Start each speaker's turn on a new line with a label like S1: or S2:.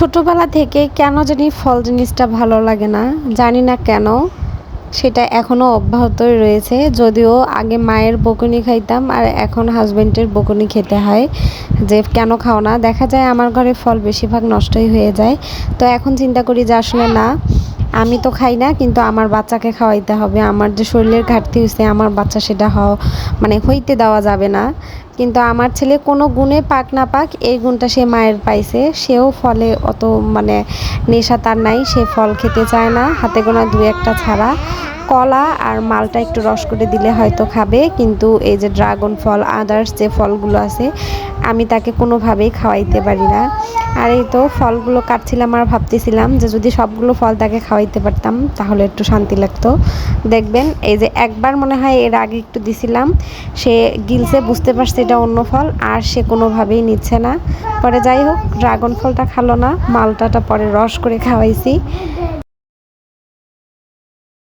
S1: ছোটবেলা থেকে কেন জানি ফল জিনিসটা ভালো লাগে না, জানি না কেন। সেটা এখনও অব্যাহতই রয়েছে, যদিও আগে মায়ের বকুনি খাইতাম আর এখন হাজব্যান্ডের বকুনি খেতে হয় যে কেন খাও না। দেখা যায় আমার ঘরে ফল বেশিরভাগ নষ্টই হয়ে যায়। তো এখন চিন্তা করি যে আসলে না, আমি তো খাই না, কিন্তু আমার বাচ্চাকে খাওয়াইতে হবে। আমার যে শরীরের ঘাটতি হয়েছে, আমার বাচ্চা সেটা হইতে দেওয়া যাবে না। কিন্তু আমার ছেলে কোনো গুণে পাক না পাক, এই গুণটা সে মায়ের পাইছে। সেও ফলে অত মানে নেশা তার নাই, সে ফল খেতে চায় না, হাতে গোনা দু একটা ছাড়া। কলা আর মালটা একটু রস করে দিলে হয়তো খাবে, কিন্তু এই যে ড্রাগন ফল, আদার্স যে ফলগুলো আছে, আমি তাকে কোনোভাবেই খাওয়াইতে পারি না। আর এই তো ফলগুলো কাটছিলাম আর ভাবতেছিলাম যে যদি সবগুলো ফল তাকে খাওয়াইতে পারতাম তাহলে একটু শান্তি লাগতো। দেখবেন এই যে একবার মনে হয় এর আগে একটু দিছিলাম, সে গিলছে, বুঝতে পারছে এটা অন্য ফল, আর সে কোনোভাবেই নিচ্ছে না। পরে যাই হোক, ড্রাগন ফলটা খালো না, মালটাটা পরে রস করে খাওয়াইছি।